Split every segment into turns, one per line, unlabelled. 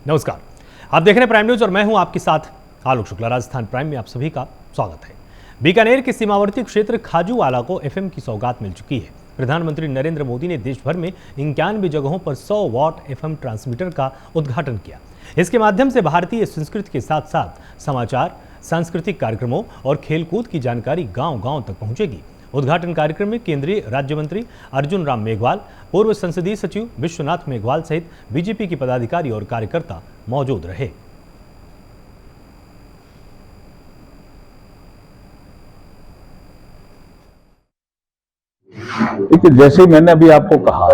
नमस्कार, आप देख रहे हैं प्राइम न्यूज और मैं हूं आपके साथ आलोक शुक्ला। राजस्थान प्राइम में आप सभी का स्वागत है। बीकानेर के सीमावर्ती क्षेत्र खाजूवाला को एफएम की सौगात मिल चुकी है। प्रधानमंत्री नरेंद्र मोदी ने देश भर में 91 जगहों पर 100 वॉट एफएम ट्रांसमीटर का उद्घाटन किया। इसके माध्यम से भारतीय संस्कृति के साथ साथ समाचार, सांस्कृतिक कार्यक्रमों और खेलकूद की जानकारी गांव-गांव तक पहुंचेगी। उद्घाटन कार्यक्रम में केंद्रीय राज्य मंत्री अर्जुन राम मेघवाल, पूर्व संसदीय सचिव विश्वनाथ मेघवाल सहित बीजेपी के पदाधिकारी और कार्यकर्ता मौजूद रहे।
देखिए, जैसे मैंने अभी आपको कहा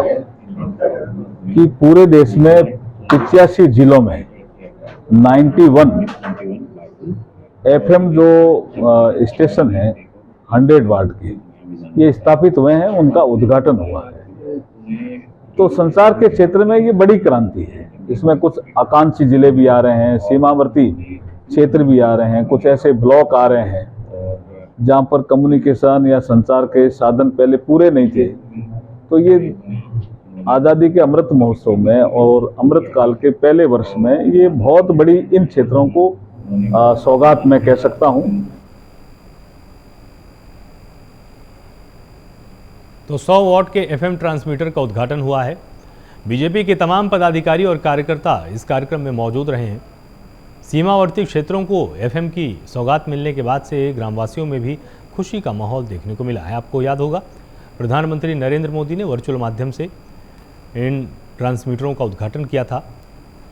कि पूरे देश में 85 जिलों में 91 एफएम जो स्टेशन है 100 वाट के ये स्थापित हुए हैं, उनका उद्घाटन हुआ है। तो संचार के क्षेत्र में ये बड़ी क्रांति है। इसमें कुछ आकांक्षी जिले भी आ रहे हैं, सीमावर्ती क्षेत्र भी आ रहे हैं, कुछ ऐसे ब्लॉक आ रहे हैं जहां पर कम्युनिकेशन या संचार के साधन पहले पूरे नहीं थे। तो ये आज़ादी के अमृत महोत्सव में और अमृत काल के पहले वर्ष में ये बहुत बड़ी इन क्षेत्रों को सौगात मैं कह सकता हूं।
तो 100 वॉट के एफएम ट्रांसमीटर का उद्घाटन हुआ है। बीजेपी के तमाम पदाधिकारी और कार्यकर्ता इस कार्यक्रम में मौजूद रहे हैं। सीमावर्ती क्षेत्रों को एफएम की सौगात मिलने के बाद से ग्रामवासियों में भी खुशी का माहौल देखने को मिला है। आपको याद होगा, प्रधानमंत्री नरेंद्र मोदी ने वर्चुअल माध्यम से इन ट्रांसमीटरों का उद्घाटन किया था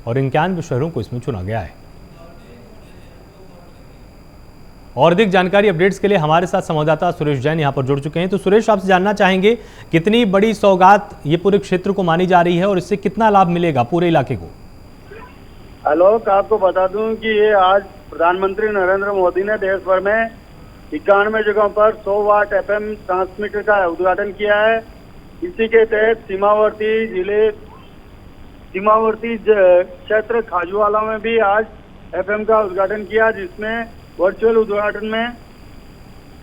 और 91 शहरों को इसमें चुना गया है। और अधिक जानकारी अपडेट्स के लिए हमारे साथ संवाददाता सुरेश जैन यहां पर जुड़ चुके हैं। तो सुरेश, आपसे जानना चाहेंगे कितनी बड़ी सौगात ये पूरे क्षेत्र को मानी जा रही है और इससे कितना लाभ मिलेगा पूरे इलाके को?
आलोक, आपको बता दूं कि ये आज प्रधानमंत्री नरेंद्र मोदी ने देश भर में 91 जगहों पर 100 वाट एफएम ट्रांसमीटर का उद्घाटन किया है। इसी के तहत सीमावर्ती क्षेत्र खाजूवाला में भी आज एफएम का उद्घाटन किया, जिसमें वर्चुअल उद्घाटन में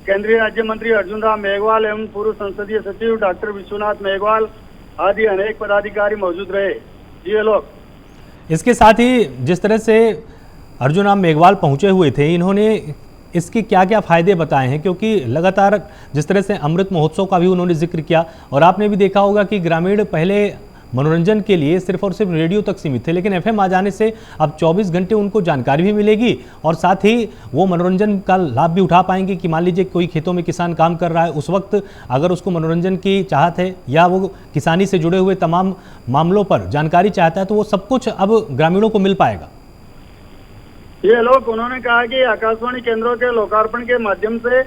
केंद्रीय राज्य मंत्री अर्जुन राम मेघवाल एवं पूर्व संसदीय सचिव डॉक्टर विश्वनाथ मेघवाल आदि अनेक पदाधिकारी मौजूद रहे। जी आलोक,
इसके साथ ही जिस तरह से अर्जुन राम मेघवाल पहुंचे हुए थे, इन्होंने इसके क्या क्या फायदे बताए हैं? क्योंकि लगातार जिस तरह से अमृत महोत्सव का भी उन्होंने जिक्र किया और आपने भी देखा होगा कि ग्रामीण पहले मनोरंजन के लिए सिर्फ और सिर्फ रेडियो तक सीमित थे, लेकिन एफएम आ जाने से अब 24 घंटे उनको जानकारी भी मिलेगी और साथ ही वो मनोरंजन का लाभ भी उठा पाएंगे कि मान लीजिए कोई खेतों में किसान काम कर रहा है, उस वक्त अगर उसको मनोरंजन की चाहत है या वो किसानी से जुड़े हुए तमाम मामलों पर जानकारी चाहता है, तो वो सब कुछ अब ग्रामीणों को मिल पाएगा।
ये लोग उन्होंने कहा कि आकाशवाणी केंद्रों के लोकार्पण के माध्यम से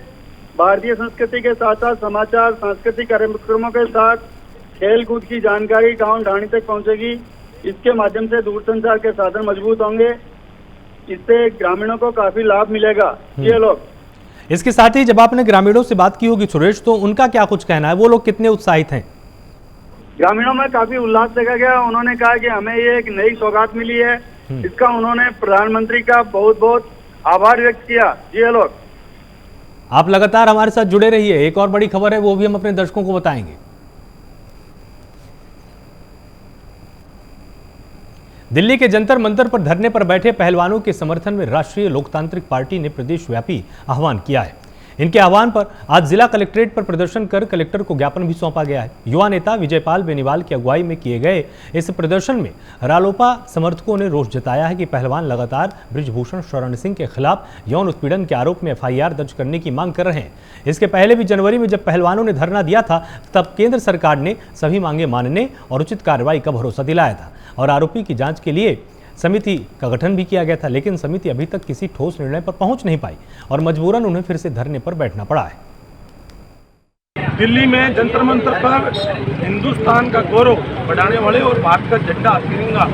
भारतीय संस्कृति के साथ साथ समाचार, सांस्कृतिक कार्यक्रमों के साथ खेल कूद की जानकारी गांव ढाणी तक पहुंचेगी। इसके माध्यम से दूरसंचार के साधन मजबूत होंगे, इससे ग्रामीणों को काफी लाभ मिलेगा। ये लोग
इसके साथ ही जब आपने ग्रामीणों से बात की होगी सुरेश, तो उनका क्या कुछ कहना है? वो लोग कितने उत्साहित हैं?
ग्रामीणों में काफी उल्लास देखा गया। उन्होंने कहा कि हमें ये एक नई सौगात मिली है, इसका उन्होंने प्रधानमंत्री का बहुत बहुत आभार व्यक्त किया। जी लोग,
आप लगातार हमारे साथ जुड़े रहिए। एक और बड़ी खबर है, वो भी हम अपने दर्शकों को बताएंगे। दिल्ली के जंतर मंतर पर धरने पर बैठे पहलवानों के समर्थन में राष्ट्रीय लोकतांत्रिक पार्टी ने प्रदेशव्यापी आह्वान किया है। इनके आह्वान पर आज जिला कलेक्ट्रेट पर प्रदर्शन कर कलेक्टर को ज्ञापन भी सौंपा गया है। युवा नेता विजयपाल बेनीवाल की अगुवाई में किए गए इस प्रदर्शन में रालोपा समर्थकों ने रोष जताया है कि पहलवान लगातार बृजभूषण शरण सिंह के खिलाफ यौन उत्पीड़न के आरोप में एफआईआर दर्ज करने की मांग कर रहे हैं। इसके पहले भी जनवरी में जब पहलवानों ने धरना दिया था, तब केंद्र सरकार ने सभी मांगे मानने और उचित कार्रवाई का भरोसा दिलाया था और आरोपी की जांच के लिए समिति का गठन भी किया गया था, लेकिन समिति अभी तक किसी ठोस निर्णय पर पहुंच नहीं पाई और मजबूरन उन्हें फिर से धरने पर बैठना पड़ा है।
दिल्ली में जंतर मंतर पर हिंदुस्तान का गौरव बढ़ाने वाले और भारत का झंडा तिरंगा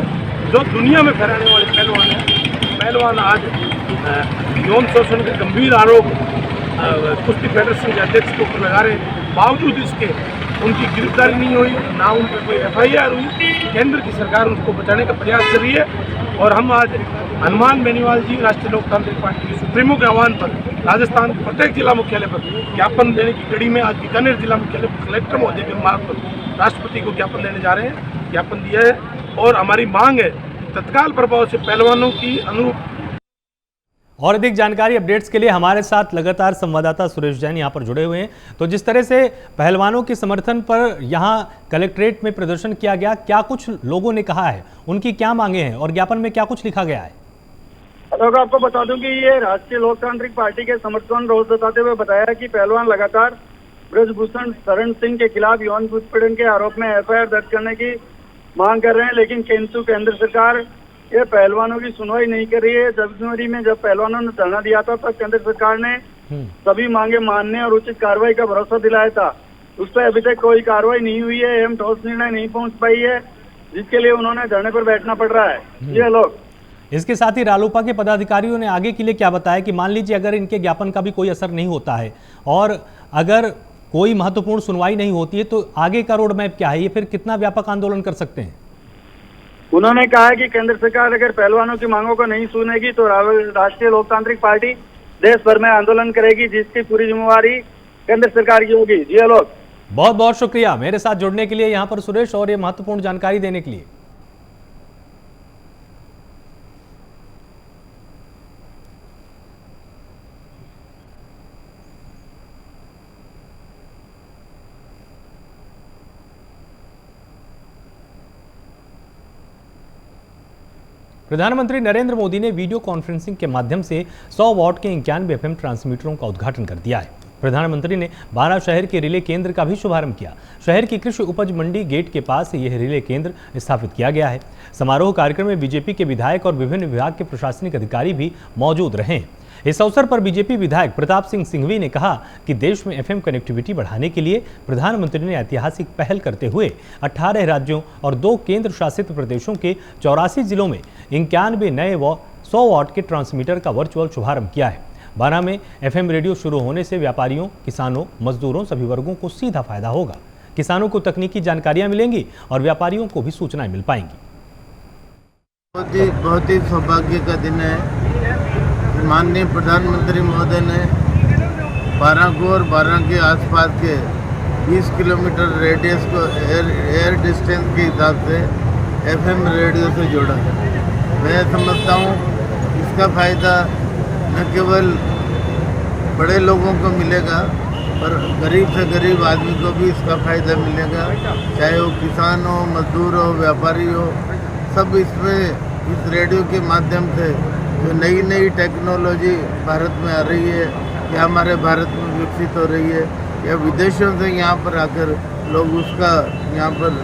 जो दुनिया में फहराने वाले पहलवान हैं, पहलवान आज यौन शोषण के गंभीर आरोप कुश्ती फेडरेशन के अध्यक्ष के ऊपर लगा रहे, बावजूद इसके उनकी गिरफ्तारी नहीं हुई, ना उन पर कोई एफआईआर हुई। केंद्र की सरकार उनको बचाने का प्रयास कर रही है और हम आज हनुमान बेनीवाल जी राष्ट्रीय लोकतांत्रिक पार्टी के सुप्रीमो के आह्वान पर राजस्थान के प्रत्येक जिला मुख्यालय पर ज्ञापन देने की कड़ी में आज बीकानेर जिला मुख्यालय पर कलेक्टर महोदय के मार्ग पर राष्ट्रपति को ज्ञापन देने जा रहे हैं। ज्ञापन दिया है और हमारी मांग है तत्काल प्रभाव से पहलवानों की अनुरूप।
और अधिक जानकारी अपडेट्स के लिए हमारे साथ लगातार संवाददाता सुरेश जैन यहां पर जुड़े हुए हैं। तो जिस तरह से पहलवानों के समर्थन पर यहां कलेक्ट्रेट में प्रदर्शन किया गया, क्या कुछ लोगों ने कहा है, उनकी क्या मांगे हैं और ज्ञापन में क्या कुछ लिखा गया है?
लोग आपको बता दूं कि ये राष्ट्रीय लोकतांत्रिक पार्टी के समर्थन रोष जताते हुए बताया कि पहलवान लगातार ब्रजभूषण शरण सिंह के खिलाफ यौन उत्पीड़न के आरोप में एफआईआर दर्ज करने की मांग कर रहे हैं, लेकिन केंद्र सरकार ये पहलवानों की सुनवाई नहीं कर रही है। जनवरी में जब पहलवानों ने धरना दिया था तब केंद्र सरकार ने सभी मांगे मानने और उचित कार्रवाई का भरोसा दिलाया था। उस पर अभी तक कोई कार्रवाई नहीं हुई है एवं ठोस निर्णय नहीं पहुंच पाई है, जिसके लिए उन्होंने धरने पर बैठना पड़ रहा है। ये लोग
इसके साथ ही रालोपा के पदाधिकारियों ने आगे के लिए क्या बताया कि मान लीजिए अगर इनके ज्ञापन का भी कोई असर नहीं होता है और अगर कोई महत्वपूर्ण सुनवाई नहीं होती है तो आगे का रोड मैप क्या है, ये फिर कितना व्यापक आंदोलन कर सकते हैं?
उन्होंने कहा कि केंद्र सरकार अगर पहलवानों की मांगों को नहीं सुनेगी तो राष्ट्रीय लोकतांत्रिक पार्टी देश भर में आंदोलन करेगी, जिसकी पूरी जिम्मेवारी केंद्र सरकार की होगी। जी लोग
बहुत बहुत शुक्रिया मेरे साथ जुड़ने के लिए यहाँ पर सुरेश, और ये महत्वपूर्ण जानकारी देने के लिए। प्रधानमंत्री नरेंद्र मोदी ने वीडियो कॉन्फ्रेंसिंग के माध्यम से 100 वॉट के 91 एफएम ट्रांसमीटरों का उद्घाटन कर दिया है। प्रधानमंत्री ने 12 शहर के रिले केंद्र का भी शुभारंभ किया। शहर की कृषि उपज मंडी गेट के पास यह रिले केंद्र स्थापित किया गया है। समारोह कार्यक्रम में बीजेपी के विधायक और विभिन्न विभाग के प्रशासनिक अधिकारी भी मौजूद रहे। इस अवसर पर बीजेपी विधायक प्रताप सिंह सिंघवी ने कहा कि देश में एफएम कनेक्टिविटी बढ़ाने के लिए प्रधानमंत्री ने ऐतिहासिक पहल करते हुए 18 राज्यों और 2 केंद्र शासित प्रदेशों के 84 जिलों में 91 नए 100 वॉट के ट्रांसमीटर का वर्चुअल शुभारंभ किया है। 12 में एफएम रेडियो शुरू होने से व्यापारियों, किसानों, मजदूरों सभी वर्गों को सीधा फायदा होगा। किसानों को तकनीकी जानकारियां मिलेंगी और व्यापारियों को भी सूचनाएं मिल पाएंगी।
बहुत ही सौभाग्य का दिन है। माननीय प्रधानमंत्री महोदय ने 12 को और 12 के आसपास के 20 किलोमीटर रेडियस को एयर डिस्टेंस के हिसाब से एफएम रेडियो से जोड़ा है। मैं समझता हूँ इसका फ़ायदा न केवल बड़े लोगों को मिलेगा पर गरीब से गरीब आदमी को भी इसका फ़ायदा मिलेगा, चाहे वो किसान हो, मजदूर हो, व्यापारी हो, सब इसमें इस रेडियो के माध्यम से जो नई नई टेक्नोलॉजी भारत में आ रही है या हमारे भारत में विकसित हो रही है या विदेशों से यहाँ पर आकर लोग उसका यहाँ पर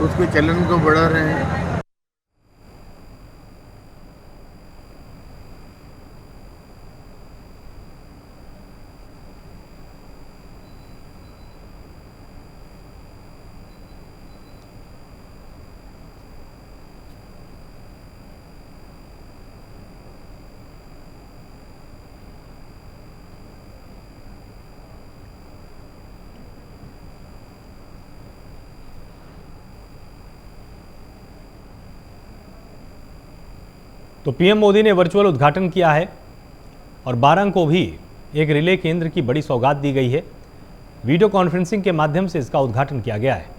उसके चलन को बढ़ा रहे हैं।
तो पीएम मोदी ने वर्चुअल उद्घाटन किया है और 12 को भी एक रिले केंद्र की बड़ी सौगात दी गई है। वीडियो कॉन्फ्रेंसिंग के माध्यम से इसका उद्घाटन किया गया है।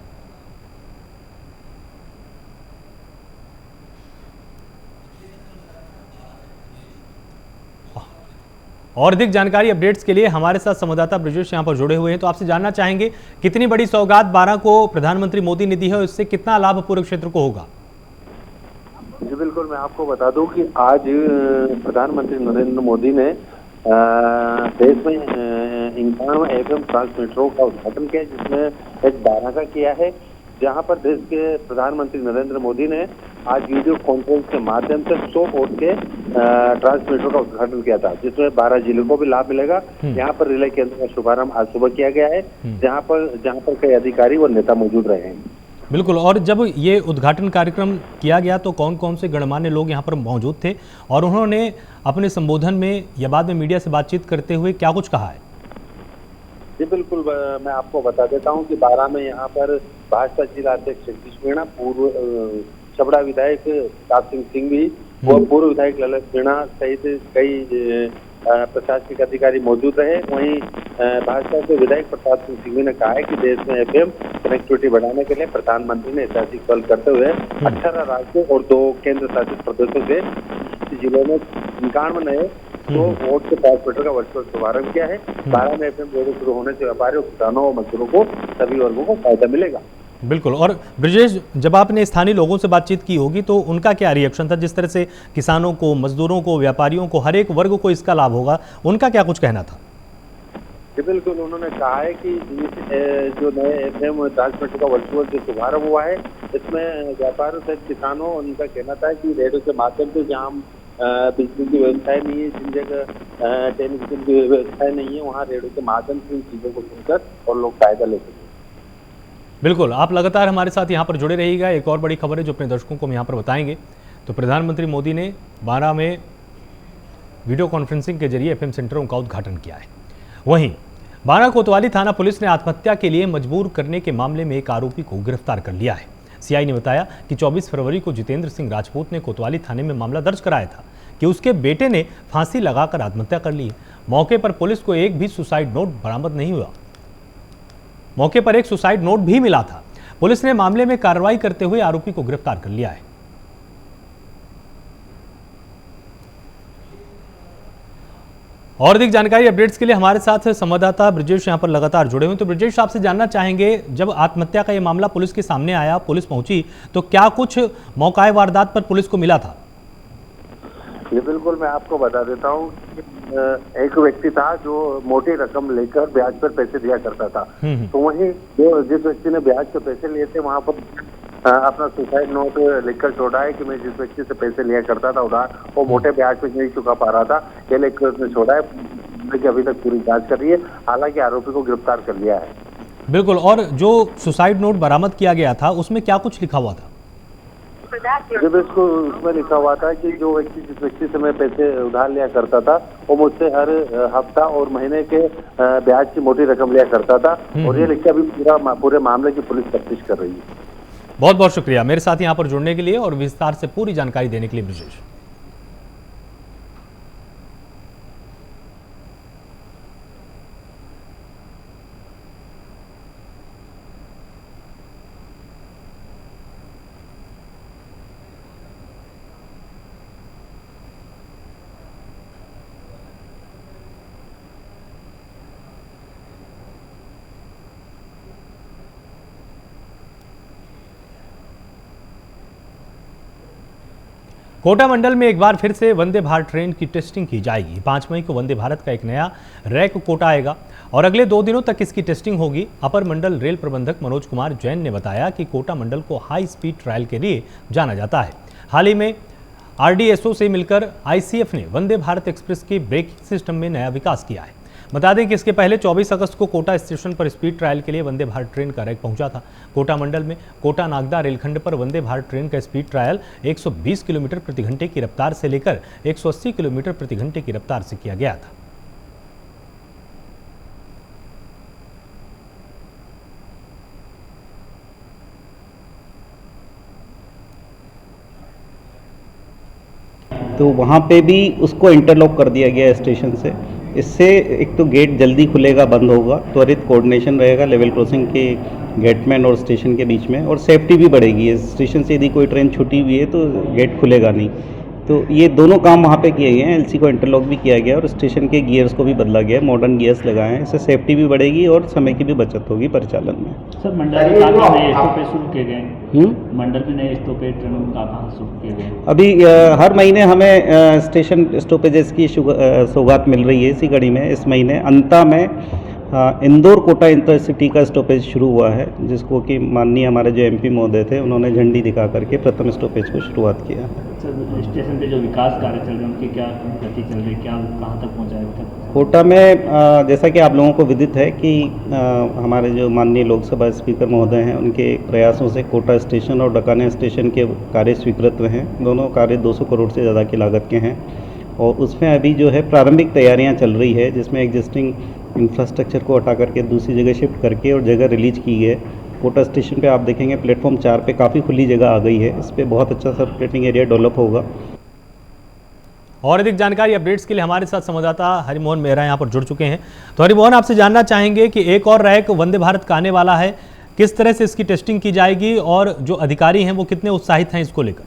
और अधिक जानकारी अपडेट्स के लिए हमारे साथ संवाददाता ब्रजेश यहां पर जुड़े हुए हैं। तो आपसे जानना चाहेंगे कितनी बड़ी सौगात 12 को प्रधानमंत्री मोदी ने दी है और इससे कितना लाभ पूरे क्षेत्र को होगा?
जी बिल्कुल, मैं आपको बता दूं कि आज प्रधानमंत्री नरेंद्र मोदी ने देश में 91 एफएम ट्रांसमीटरों का उद्घाटन किया, जिसमें एक 12 का किया है, जहां पर देश के प्रधानमंत्री नरेंद्र मोदी ने आज वीडियो कॉन्फ्रेंस के माध्यम से 100 वोट के ट्रांसमीटर का उद्घाटन किया था, जिसमें 12 जिलों को भी लाभ मिलेगा। यहाँ पर रिले केंद्र का शुभारंभ आज सुबह किया गया है, जहाँ पर कई अधिकारी और नेता मौजूद रहे हैं।
बिल्कुल। और जब ये उद्घाटन कार्यक्रम किया गया तो कौन कौन से गणमान्य लोग यहाँ पर मौजूद थे और उन्होंने अपने संबोधन में या बाद में मीडिया से बातचीत करते हुए क्या कुछ कहा है?
जी बिल्कुल, मैं आपको बता देता हूँ कि 12 में यहाँ पर भाजपा जिला अध्यक्ष जगदीश मीणा, पूर्व छबड़ा विधायक प्रताप सिंह सिंघवी और पूर्व विधायक ललित मीणा सहित कई प्रशासनिक अधिकारी मौजूद रहे। वहीं भाजपा के विधायक प्रताप सिंह सिंघवी ने कहा है कि देश में एफएम कनेक्टिविटी बढ़ाने के लिए प्रधानमंत्री ने ऐतिहासिक पहल करते हुए 18 राज्यों और 2 केंद्र शासित प्रदेशों के जिलों में 91 नए 2 वोट के 5 मीटर का वर्चुअल शुभारंभ किया है। 12 में एफएम रेडियो शुरू होने से व्यापारियों, किसानों और मजदूरों को सभी वर्गों को फायदा मिलेगा।
बिल्कुल। और ब्रजेश, जब आपने स्थानीय लोगों से बातचीत की होगी तो उनका क्या रिएक्शन था? जिस तरह से किसानों को, मजदूरों को, व्यापारियों को, हर एक वर्ग को इसका लाभ होगा, उनका क्या कुछ कहना था?
बिल्कुल, उन्होंने कहा है कि जो नए एफएम 10 मीटर का वर्चुअल जो शुभारंभ हुआ है, इसमें व्यापारियों सहित किसानों, उनका कहना था कि रेडियो के माध्यम से जहाँ बिजली की व्यवस्थाएं नहीं है, जिन जगह टेलीविजन की व्यवस्थाएं नहीं है, वहाँ रेडियो के माध्यम से इन चीज़ों को सुनकर और लोग फायदा ले सकें।
बिल्कुल, आप लगातार हमारे साथ यहाँ पर जुड़े रहिएगा। एक और बड़ी खबर है जो अपने दर्शकों को हम यहाँ पर बताएंगे। तो प्रधानमंत्री मोदी ने 12 में वीडियो कॉन्फ्रेंसिंग के जरिए एफएम सेंटरों का उद्घाटन किया है। वहीं 12 कोतवाली थाना पुलिस ने आत्महत्या के लिए मजबूर करने के मामले में एक आरोपी को गिरफ्तार कर लिया है। सीआई ने बताया कि 24 फरवरी को जितेंद्र सिंह राजपूत ने कोतवाली थाने में मामला दर्ज कराया था कि उसके बेटे ने फांसी लगाकर आत्महत्या कर ली। मौके पर पुलिस को एक भी सुसाइड नोट बरामद नहीं हुआ। मौके पर एक सुसाइड नोट भी मिला था। पुलिस ने मामले में कार्रवाई करते हुए आरोपी को गिरफ्तार कर लिया है। और अधिक जानकारी अपडेट्स के लिए हमारे साथ संवाददाता ब्रजेश यहां पर लगातार जुड़े हुए। तो ब्रजेश, आपसे जानना चाहेंगे, जब आत्महत्या का यह मामला पुलिस के सामने आया, पुलिस पहुंची, तो क्या कुछ मौका वारदात पर पुलिस को मिला था?
ये बिल्कुल, मैं आपको बता देता हूँ। एक व्यक्ति था जो मोटी रकम लेकर ब्याज पर पैसे दिया करता था। तो वहीं जिस व्यक्ति ने ब्याज पर पैसे लिए थे, वहां पर अपना सुसाइड नोट लिखकर छोड़ा है कि मैं जिस व्यक्ति से पैसे लिया करता था उधार, वो मोटे ब्याज पे नहीं चुका पा रहा था, ये लिखकर उसने छोड़ा है। कि अभी तक पूरी जांच कर रही है। हालांकि आरोपी को गिरफ्तार कर लिया है।
बिल्कुल। और जो सुसाइड नोट बरामद किया गया था उसमें क्या कुछ लिखा हुआ था?
जब इसको उसमें लिखा हुआ था कि जो व्यक्ति जिस व्यक्ति से मैं पैसे उधार लिया करता था, वो मुझसे हर हफ्ता और महीने के ब्याज की मोटी रकम लिया करता था। और ये लिख के अभी पूरे मामले की पुलिस तफ्तीश कर रही है।
बहुत बहुत शुक्रिया मेरे साथ यहाँ पर जुड़ने के लिए और विस्तार से पूरी जानकारी देने के लिए ब्रजेश। कोटा मंडल में एक बार फिर से वंदे भारत ट्रेन की टेस्टिंग की जाएगी। 5 मई को वंदे भारत का एक नया रैक कोटा आएगा और अगले 2 दिनों तक इसकी टेस्टिंग होगी। अपर मंडल रेल प्रबंधक मनोज कुमार जैन ने बताया कि कोटा मंडल को हाई स्पीड ट्रायल के लिए जाना जाता है। हाल ही में RDSO से मिलकर ICF ने वंदे भारत एक्सप्रेस के ब्रेकिंग सिस्टम में नया विकास किया है। बता दें कि इसके पहले 24 अगस्त को कोटा स्टेशन पर स्पीड ट्रायल के लिए वंदे भारत ट्रेन का रैक पहुंचा था। कोटा मंडल में कोटा नागदा रेलखंड पर वंदे भारत ट्रेन का स्पीड ट्रायल 120 किलोमीटर प्रति घंटे की रफ्तार से लेकर 180 किलोमीटर प्रति घंटे की रफ्तार से किया गया था।
तो वहाँ पे भी उसको इंटरलॉक कर दिया गया है स्टेशन से। इससे एक तो गेट जल्दी खुलेगा, बंद होगा, त्वरित कोऑर्डिनेशन रहेगा लेवल क्रॉसिंग के गेटमैन और स्टेशन के बीच में, और सेफ्टी भी बढ़ेगी। स्टेशन से यदि कोई ट्रेन छुटी हुई है तो गेट खुलेगा नहीं। तो ये दोनों काम वहाँ पे किए गए हैं। LC को इंटरलॉक भी किया गया और स्टेशन के गियर्स को भी बदला गया है, मॉडर्न गियर्स लगाए हैं। इससे सेफ्टी भी बढ़ेगी और समय की भी बचत होगी परिचालन में।
सर, मंडल में काफ़ी नए स्टॉपेज शुरू किए गए। मंडल में नए स्टॉपेज ट्रेनों कहाँ शुरू किए गए?
अभी हर महीने हमें स्टेशन स्टॉपेजेस की सौगात मिल रही है। इसी कड़ी में इस महीने अंत में इंदौर कोटा इंटरसिटी का स्टॉपेज शुरू हुआ है, जिसको कि माननीय हमारे जो MP महोदय थे उन्होंने झंडी दिखा करके प्रथम स्टॉपेज को शुरुआत किया।
सर, स्टेशन पे जो विकास कार्य चल रहे हैं उनकी क्या गति चल रही है, क्या कहाँ तक पहुँचा है अभी तक?
कोटा में जैसा कि आप लोगों को विदित है कि हमारे जो माननीय लोकसभा स्पीकर महोदय हैं, उनके प्रयासों से कोटा स्टेशन और डकानिया स्टेशन के कार्य स्वीकृत हुए हैं। दोनों कार्य 200 करोड़ से ज़्यादा की लागत के हैं और उसमें अभी जो है प्रारंभिक तैयारियां चल रही है, जिसमें एग्जिस्टिंग इंफ्रास्ट्रक्चर को हटा करके दूसरी जगह शिफ्ट करके और जगह रिलीज की है। कोटा स्टेशन पे आप देखेंगे प्लेटफॉर्म 4 पे काफ़ी खुली जगह आ गई है। इस पर बहुत अच्छा सर्कुलेटिंग एरिया डेवलप होगा।
और अधिक जानकारी अपडेट्स के लिए हमारे साथ संवाददाता हरिमोहन मेहरा यहाँ पर जुड़ चुके हैं। तो हरिमोहन, आपसे जानना चाहेंगे कि एक और रैक वंदे भारत का आने वाला है, किस तरह से इसकी टेस्टिंग की जाएगी और जो अधिकारी हैं वो कितने उत्साहित हैं इसको लेकर?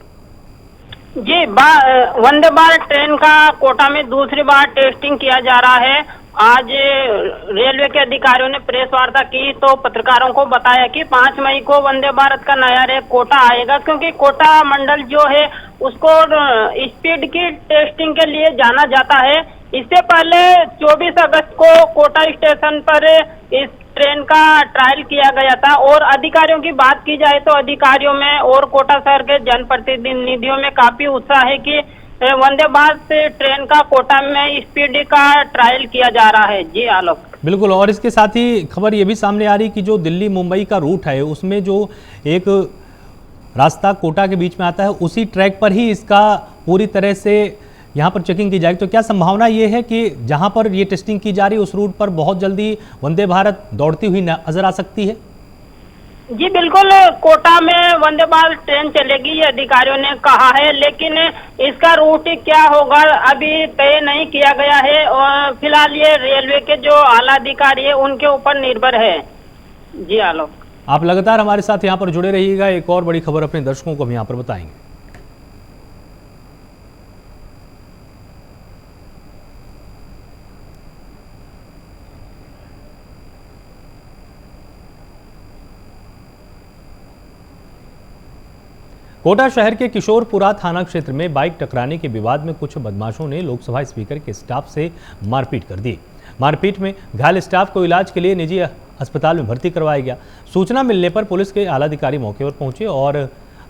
जी, वंदे भारत ट्रेन का कोटा में दूसरी बार टेस्टिंग किया जा रहा है। आज रेलवे के अधिकारियों ने प्रेस वार्ता की तो पत्रकारों को बताया कि 5 मई को वंदे भारत का नया रेक कोटा आएगा, क्योंकि कोटा मंडल जो है उसको स्पीड की टेस्टिंग के लिए जाना जाता है। इससे पहले 24 अगस्त को कोटा स्टेशन पर इस ट्रेन का ट्रायल किया गया था और अधिकारियों की बात की जाए तो अधिकारियों में और कोटा शहर के जनप्रतिनिधियों में काफी उत्साह है कि वंदे भारत ट्रेन का कोटा में स्पीड का ट्रायल किया जा रहा है। जी आलोक,
बिल्कुल। और इसके साथ ही खबर ये भी सामने आ रही कि जो दिल्ली मुंबई का रूट है उसमें जो एक रास्ता कोटा के बीच में आता है उसी ट्रैक पर ही इसका पूरी तरह से यहाँ पर चेकिंग की जाएगी। तो क्या संभावना ये है कि जहाँ पर ये टेस्टिंग की जा रही है उस रूट पर बहुत जल्दी वंदे भारत दौड़ती हुई नजर आ सकती है?
जी बिल्कुल, कोटा में वंदे भारत ट्रेन चलेगी ये अधिकारियों ने कहा है, लेकिन इसका रूट क्या होगा अभी तय नहीं किया गया है और फिलहाल ये रेलवे के जो आला अधिकारी है उनके ऊपर निर्भर है। जी आलोक,
आप लगातार हमारे साथ यहाँ पर जुड़े रहिएगा, एक और बड़ी खबर अपने दर्शकों को हम यहाँ पर बताएंगे। कोटा शहर के किशोरपुरा थाना क्षेत्र में बाइक टकराने के विवाद में कुछ बदमाशों ने लोकसभा स्पीकर के स्टाफ से मारपीट कर दी। मारपीट में घायल स्टाफ को इलाज के लिए निजी अस्पताल में भर्ती करवाया गया। सूचना मिलने पर पुलिस के आला अधिकारी मौके पर पहुंचे और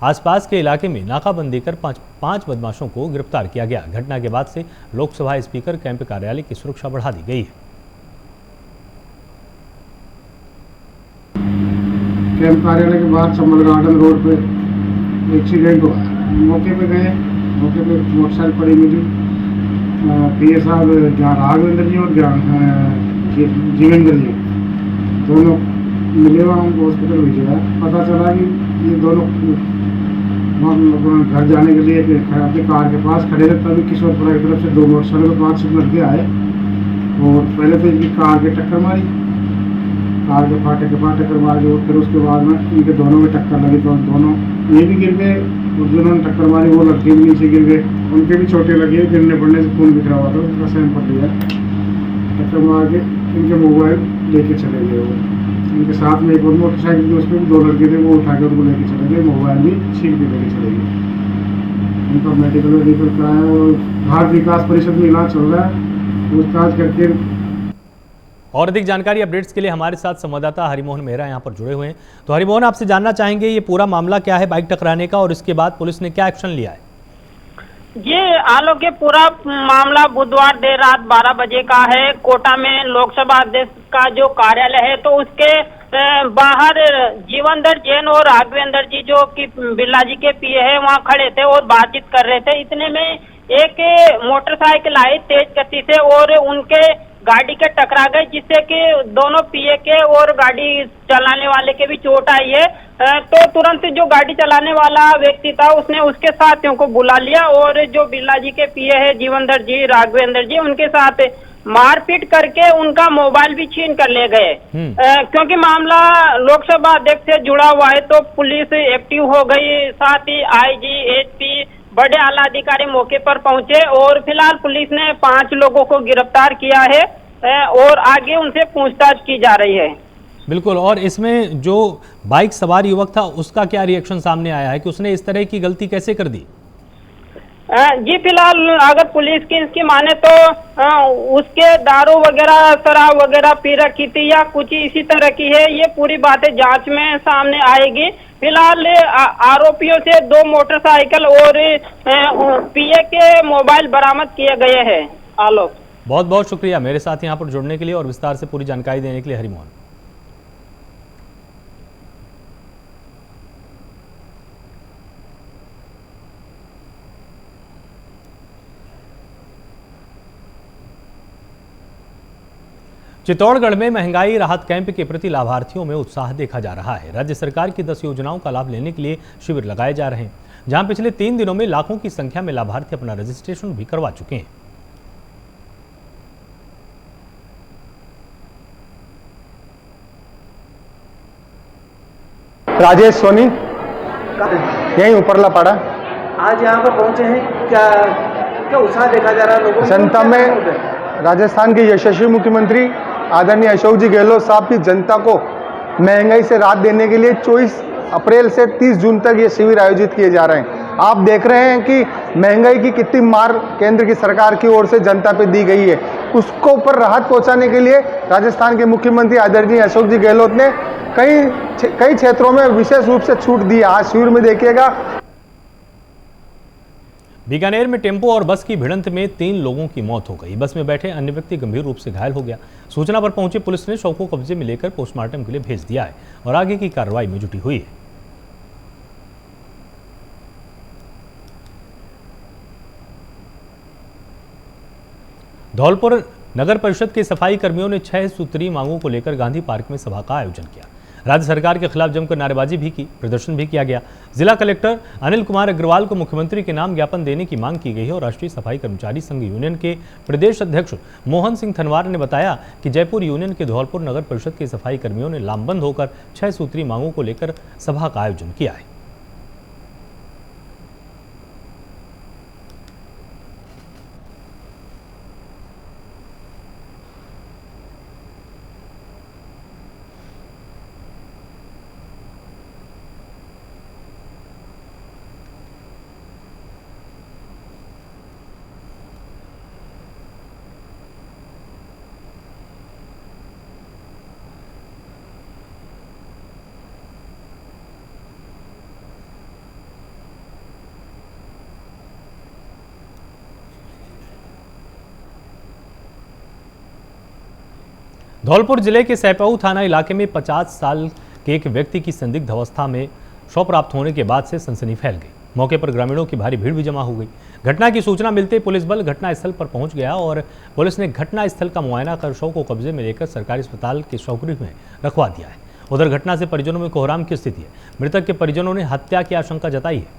आसपास के इलाके में नाकाबंदी कर पांच बदमाशों को गिरफ्तार किया गया। घटना के बाद से लोकसभा स्पीकर कैंप कार्यालय की सुरक्षा बढ़ा दी गई है।
कैंप कार्यालय के बाद संबल गार्डन रोड पे एक्सीडेंट हुआ। मौके पे गए, मौके पे मोटरसाइकिल पड़ी मिली। पीए साहब जहाँ राघवेंद्र जी और जीवेंद्र जी दोनों मिले हुआ उनको हॉस्पिटल भेजा। पता चला कि ये दोनों घर जाने के लिए अपनी कार के पास खड़े थे, तभी किशोरपुरा की तरफ से 2 मोटरसाइकिल के 5 लड़के आए और पहले तो इनकी कार के टक्कर मारी, कार के फाटे मारी और फिर उसके बाद में इनके दोनों में टक्कर लगी तो दोनों ये भी गिर गए और जिन्होंने टक्कर मारी वो लड़के भी नीचे गिर गए, उनके भी चोटें लगी। गिरने पड़ने से खून बिखरा हुआ था, उनका सैंपल लिया। टक्कर मार के इनके मोबाइल लेके चले गए। वो इनके साथ में एक और मोटरसाइकिल थी, उसमें भी 2 लड़के थे, वो उठा के उनको लेके चले गए। मोबाइल भी छीन के लेके चले गए। उनका मेडिकल कराया और भारत विकास परिषद में इलाज चल रहा है, पूछताछ करके।
और अधिक जानकारी अपडेट्स के लिए हमारे साथ संवाददाता हरिमोहन मेहरा यहाँ पर जुड़े हुए हैं। तो हरिमोहन, आपसे जानना चाहेंगे ये पूरा मामला क्या है बाइक टकराने का और इसके बाद पुलिस ने क्या एक्शन लिया है?
ये आलोक के पूरा मामला बुधवार देर रात 12 बजे का है। कोटा में लोकसभा अध्यक्ष का जो कार्यालय है तो उसके बाहर जीवनधर जैन और राघवेंद्र जी जो कि बिरला जी के पीए है वहाँ खड़े थे और बातचीत कर रहे थे। इतने में एक मोटरसाइकिल आई तेज गति से और उनके गाड़ी के टकरा गए, जिससे कि दोनों पीए के और गाड़ी चलाने वाले के भी चोट आई है। तो तुरंत जो गाड़ी चलाने वाला व्यक्ति था उसने उसके साथियों को बुला लिया और जो बिरला जी के पीए है जीवनधर जी, राघवेंद्र जी, उनके साथ मारपीट करके उनका मोबाइल भी छीन कर ले गए। क्योंकि मामला लोकसभा अध्यक्ष से जुड़ा हुआ है तो पुलिस एक्टिव हो गई। साथ ही आईजी, एसपी, बड़े आला अधिकारी मौके पर पहुंचे और फिलहाल पुलिस ने 5 लोगों को गिरफ्तार किया है और आगे उनसे पूछताछ की जा रही है।
बिल्कुल। और इसमें जो बाइक सवार युवक था उसका क्या रिएक्शन सामने आया है कि उसने इस तरह की गलती कैसे कर दी?
जी फिलहाल अगर पुलिस की इसकी माने तो उसके दारू वगैरह, शराब वगैरह पी रखी थी या कुछ इसी तरह की है, ये पूरी बातें जांच में सामने आएगी। फिलहाल आरोपियों से 2 मोटरसाइकिल और पीए के मोबाइल बरामद किए गए हैं। आलोक,
बहुत बहुत शुक्रिया मेरे साथ यहाँ पर जुड़ने के लिए और विस्तार से पूरी जानकारी देने के लिए हरिमोहन। चित्तौड़गढ़ में महंगाई राहत कैंप के प्रति लाभार्थियों में उत्साह देखा जा रहा है। राज्य सरकार की 10 योजनाओं का लाभ लेने के लिए शिविर लगाए जा रहे हैं। जहां पिछले 3 दिनों में लाखों की संख्या में लाभार्थी अपना रजिस्ट्रेशन भी करवा चुके हैं।
राजेश सोनी, यहीं उपरला पड़ा।
आज यहाँ पर पहुँचे हैं, क्या उत्साह देखा जा रहा है लोगों
जनता में? राजस्थान के यशस्वी मुख्यमंत्री आदरणीय अशोक जी गहलोत साहब की जनता को महंगाई से राहत देने के लिए 24 अप्रैल से 30 जून तक ये शिविर आयोजित किए जा रहे हैं। आप देख रहे हैं कि महंगाई की कितनी मार केंद्र की सरकार की ओर से जनता पे दी गई है। उसको ऊपर राहत पहुंचाने के लिए राजस्थान के मुख्यमंत्री आदरणीय अशोक जी गहलोत ने कई क्षेत्रों में विशेष रूप से छूट दी। आज शिविर में देखिएगा।
बीकानेर में टेम्पो और बस की भिड़ंत में 3 लोगों की मौत हो गई। बस में बैठे अन्य व्यक्ति गंभीर रूप से घायल हो गया। सूचना पर पहुंची पुलिस ने शव को कब्जे में लेकर पोस्टमार्टम के लिए भेज दिया है और आगे की कार्रवाई में जुटी हुई है। धौलपुर नगर परिषद के सफाई कर्मियों ने 6 सूत्री मांगों को लेकर गांधी पार्क में सभा का आयोजन किया। राज्य सरकार के खिलाफ जमकर नारेबाजी भी की, प्रदर्शन भी किया गया। जिला कलेक्टर अनिल कुमार अग्रवाल को मुख्यमंत्री के नाम ज्ञापन देने की मांग की गई है और राष्ट्रीय सफाई कर्मचारी संघ यूनियन के प्रदेश अध्यक्ष मोहन सिंह थनवार ने बताया कि जयपुर यूनियन के धौलपुर नगर परिषद के सफाई कर्मियों ने लामबंद होकर 6 सूत्री मांगों को लेकर सभा का आयोजन किया है। धौलपुर जिले के सैपाऊ थाना इलाके में 50 साल के एक व्यक्ति की संदिग्ध अवस्था में शव प्राप्त होने के बाद से सनसनी फैल गई। मौके पर ग्रामीणों की भारी भीड़ भी जमा हो गई। घटना की सूचना मिलते पुलिस बल घटनास्थल पर पहुंच गया और पुलिस ने घटनास्थल का मुआयना कर शव को कब्जे में लेकर सरकारी अस्पताल के शवगृह में रखवा दिया है। उधर घटना से परिजनों में कोहराम की स्थिति है। मृतक के परिजनों ने हत्या की आशंका जताई है।